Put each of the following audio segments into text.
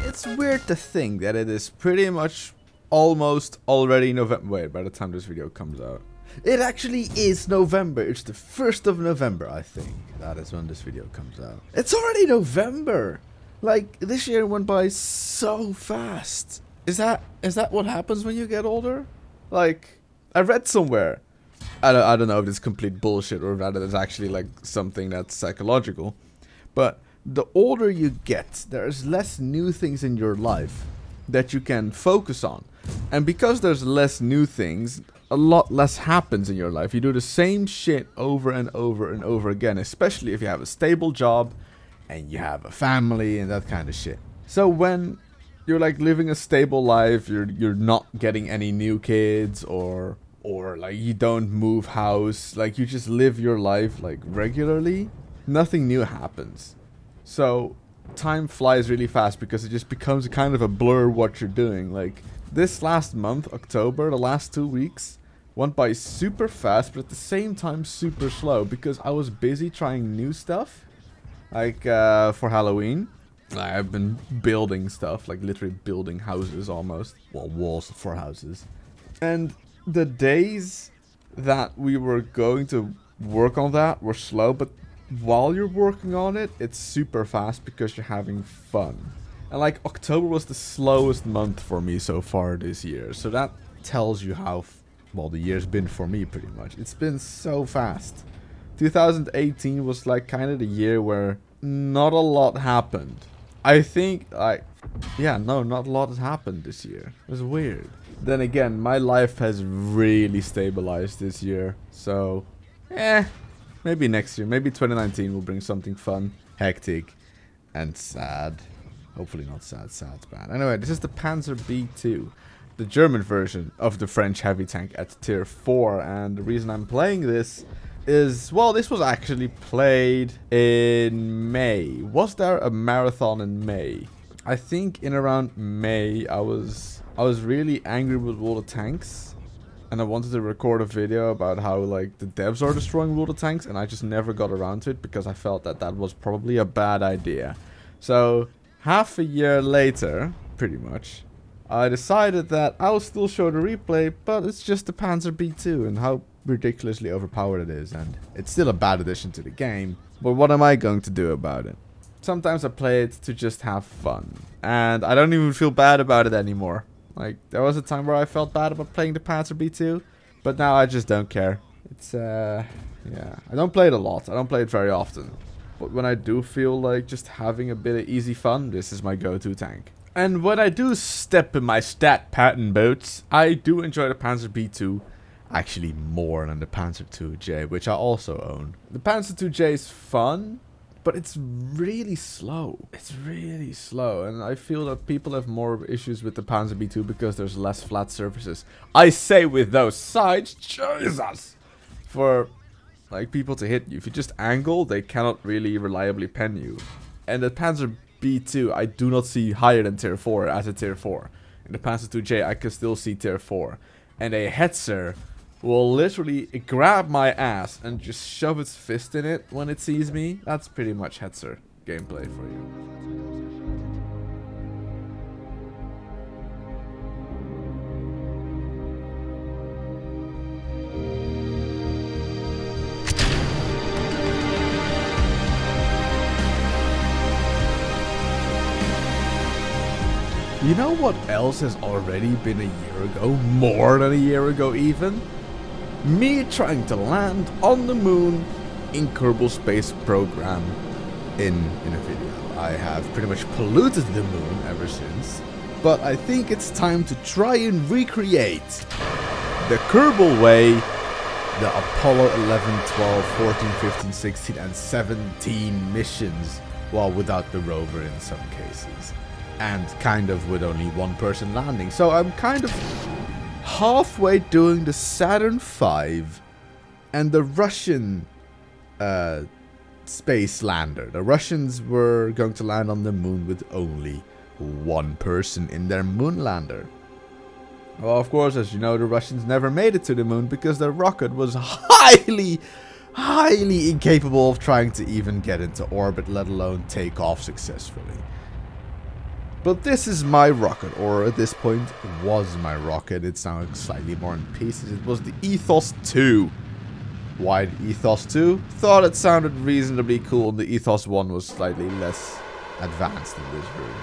It's weird to think that it is pretty much almost already November. Wait, by the time this video comes out, it actually is November. It's the 1st of November, I think. That is when this video comes out. It's already November. Like, this year went by so fast. Is that what happens when you get older? Like, I read somewhere. I don't know if it's complete bullshit or that it's actually like something that's psychological. But the older you get, there's less new things in your life that you can focus on. And because there's less new things, a lot less happens in your life. You do the same shit over and over and over again, especially if you have a stable job and you have a family and that kind of shit. So when you're like living a stable life, you're not getting any new kids or like you don't move house, like you just live your life like regularly, nothing new happens. So time flies really fast because it just becomes kind of a blur what you're doing. Like this last month, October, the last 2 weeks went by super fast, but at the same time super slow because I was busy trying new stuff. Like for Halloween, I've been building stuff, like literally building houses almost. Well, walls for houses. And the days that we were going to work on that were slow, but while you're working on it, it's super fast because you're having fun. And like October was the slowest month for me so far this year. So that tells you how well the year's been for me pretty much. It's been so fast. 2018 was like kind of the year where not a lot happened. I think like, yeah, no, not a lot has happened this year. It was weird. Then again, my life has really stabilized this year. So, maybe next year, maybe 2019 will bring something fun, hectic, and sad. Hopefully not sad, sad's bad. Anyway, this is the Panzer B2, the German version of the French heavy tank at tier 4. And the reason I'm playing this is, well, this was actually played in May. Was there a marathon in May? I think in around May, I was really angry with all the tanks. And I wanted to record a video about how like the devs are destroying all the tanks, and I just never got around to it because I felt that that was probably a bad idea. So half a year later, pretty much, I decided that I'll still show the replay, but it's just the Panzer B2 and how ridiculously overpowered it is, and it's still a bad addition to the game. But what am I going to do about it? Sometimes I play it to just have fun, and I don't even feel bad about it anymore. Like, there was a time where I felt bad about playing the Panzer B2, but now I just don't care. It's, yeah, I don't play it a lot. I don't play it very often. But when I do feel like just having a bit of easy fun, this is my go-to tank. And when I do step in my stat pattern boots, I do enjoy the Panzer B2 actually more than the Panzer IIJ, which I also own. The Panzer IIJ is fun, but it's really slow. It's really slow, and I feel that people have more issues with the Panzer B2 because there's less flat surfaces. I say with those sides, Jesus! For like people to hit you. If you just angle, they cannot really reliably pen you. And the Panzer B2, I do not see higher than tier 4 as a tier 4. In the Panzer IIJ, I can still see tier 4. And a Hetzer will literally grab my ass and just shove its fist in it when it sees me. That's pretty much Hetzer gameplay for you. You know what else has already been a year ago? More than a year ago even? Me trying to land on the moon in Kerbal Space Program in a video. I have pretty much polluted the moon ever since, but I think it's time to try and recreate the Kerbal way, the Apollo 11, 12, 14, 15, 16 and 17 missions, while without the rover in some cases. and kind of with only one person landing. So I'm kind of halfway doing the Saturn V and the Russian space lander. The Russians were going to land on the moon with only one person in their moon lander. Well, of course, as you know, the Russians never made it to the moon because their rocket was highly incapable of trying to even get into orbit, let alone take off successfully. But this is my rocket, or at this point was my rocket. It's now slightly more in pieces. It was the Ethos 2. Why the Ethos 2? Thought it sounded reasonably cool. The Ethos 1 was slightly less advanced in this version.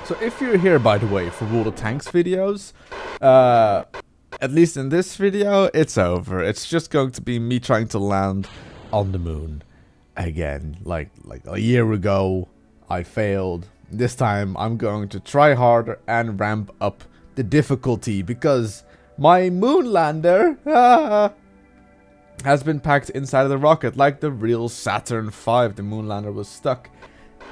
So if you're here, by the way, for World of Tanks videos, at least in this video, it's over. It's just going to be me trying to land on the moon again. Like a year ago, I failed. This time, I'm going to try harder and ramp up the difficulty because my moon lander has been packed inside of the rocket like the real Saturn V. The moon lander was stuck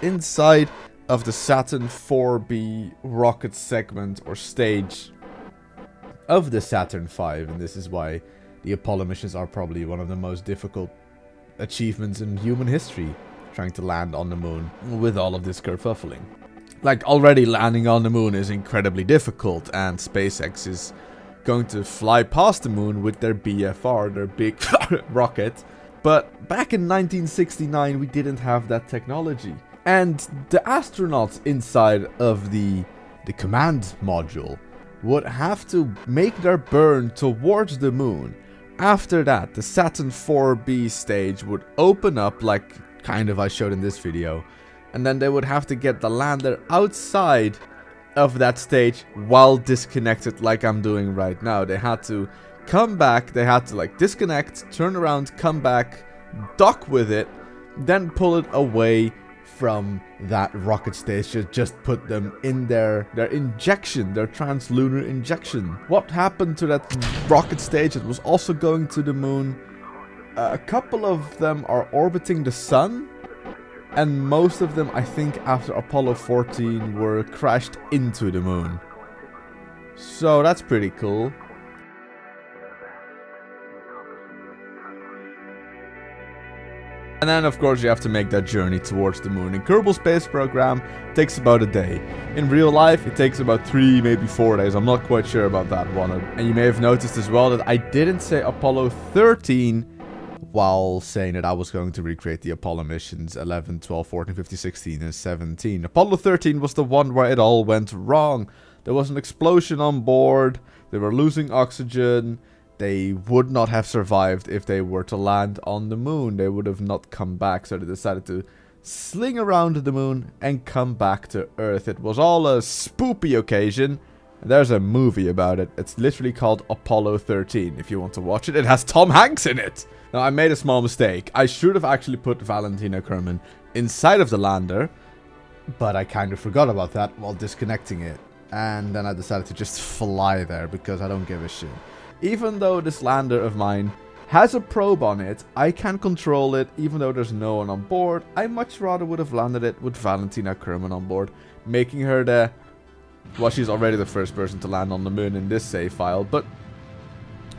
inside of the Saturn 4B rocket segment or stage of the Saturn V, and this is why the Apollo missions are probably one of the most difficult achievements in human history, trying to land on the moon with all of this kerfuffling. Like, already landing on the moon is incredibly difficult, and SpaceX is going to fly past the moon with their BFR, their big rocket. But back in 1969, we didn't have that technology. And the astronauts inside of the command module would have to make their burn towards the moon. After that, the Saturn 4B stage would open up, like kind of I showed in this video, and then they would have to get the lander outside of that stage while disconnected, like I'm doing right now. They had to come back, they had to like disconnect, turn around, come back, dock with it, then pull it away from that rocket station, just put them in their injection, their translunar injection. What happened to that rocket stage that was also going to the moon? A couple of them are orbiting the sun, and most of them, I think, after Apollo 14 were crashed into the moon. So that's pretty cool. And then, of course, you have to make that journey towards the moon. In Kerbal Space Program, it takes about a day. In real life, it takes about 3, maybe 4 days. I'm not quite sure about that one. And you may have noticed as well that I didn't say Apollo 13 while saying that I was going to recreate the Apollo missions 11, 12, 14, 15, 16, and 17. Apollo 13 was the one where it all went wrong. There was an explosion on board. They were losing oxygen. They would not have survived if they were to land on the moon. They would have not come back, so they decided to sling around the moon and come back to Earth. It was all a spoopy occasion. And there's a movie about it. It's literally called Apollo 13. If you want to watch it, it has Tom Hanks in it. Now, I made a small mistake. I should have actually put Valentina Kerman inside of the lander, but I kind of forgot about that while disconnecting it. And then I decided to just fly there because I don't give a shit. Even though this lander of mine has a probe on it, I can control it even though there's no one on board. I much rather would have landed it with Valentina Kerman on board, making her the... Well, she's already the first person to land on the moon in this save file, but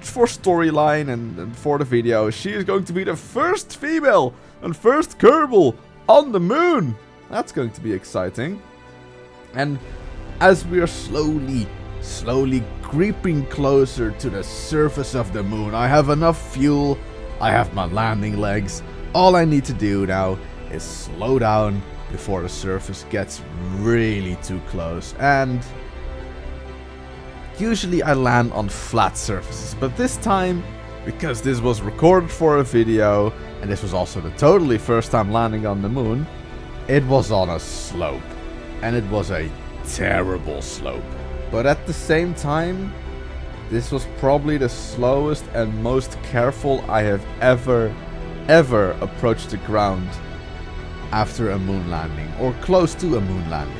for storyline and for the video, she is going to be the first female and first Kerbal on the moon. That's going to be exciting. And as we are slowly creeping closer to the surface of the moon, I have enough fuel, I have my landing legs. All I need to do now is slow down before the surface gets really too close. And usually I land on flat surfaces, but this time, because this was recorded for a video, and this was also the totally first time landing on the moon, it was on a slope. And it was a terrible slope. But at the same time, this was probably the slowest and most careful I have ever approached the ground after a moon landing, or close to a moon landing.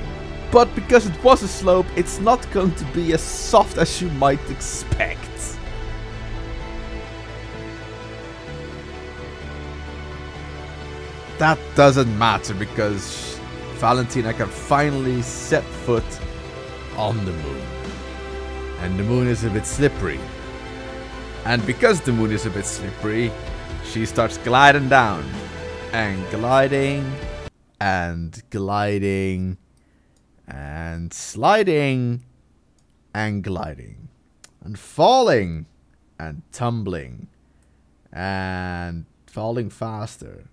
But because it was a slope, it's not going to be as soft as you might expect. That doesn't matter because Valentina can finally set foot on the moon. And the moon is a bit slippery. And because the moon is a bit slippery, she starts gliding down. And gliding. And gliding. And sliding. And gliding. And falling. And tumbling. And falling faster.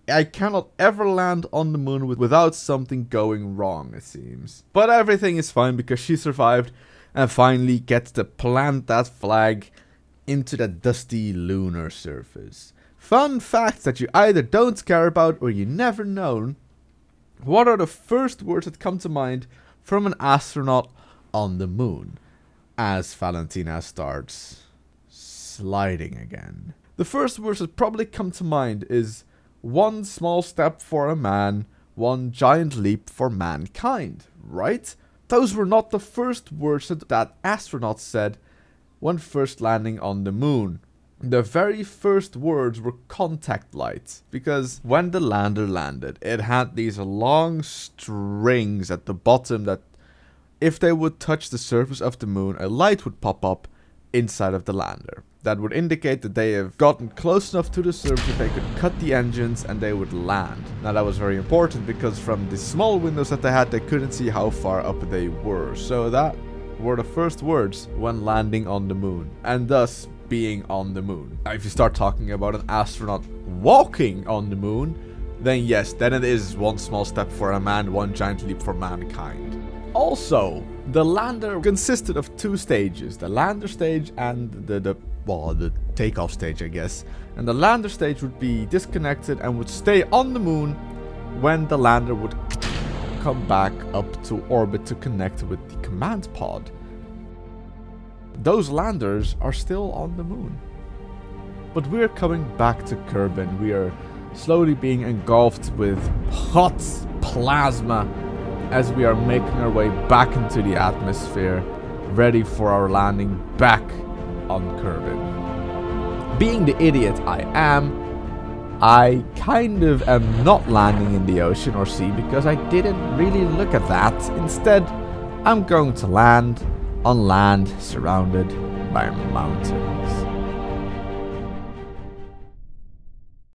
I cannot ever land on the moon without something going wrong, it seems. But everything is fine because she survived and finally gets to plant that flag into the dusty lunar surface. Fun facts that you either don't care about or you never known. What are the first words that come to mind from an astronaut on the moon? As Valentina starts sliding again. The first words that probably come to mind is one small step for a man, one giant leap for mankind, right? Those were not the first words that astronauts said when first landing on the moon. The very first words were contact lights, because when the lander landed, it had these long strings at the bottom that if they would touch the surface of the moon, a light would pop up inside of the lander. That would indicate that they have gotten close enough to the surface that they could cut the engines and they would land. Now that was very important because from the small windows that they had, they couldn't see how far up they were. So that were the first words when landing on the moon, and thus being on the moon. Now if you start talking about an astronaut walking on the moon, then yes, then it is one small step for a man, one giant leap for mankind. Also, the lander consisted of two stages, the lander stage and the takeoff stage, I guess. And the lander stage would be disconnected and would stay on the moon when the lander would come back up to orbit to connect with the command pod. Those landers are still on the moon. But we're coming back to Kerbin. We are slowly being engulfed with hot plasma as we are making our way back into the atmosphere, ready for our landing back on Kerbin. Being the idiot I am, I kind of am not landing in the ocean or sea because I didn't really look at that. Instead, I'm going to land on land surrounded by mountains.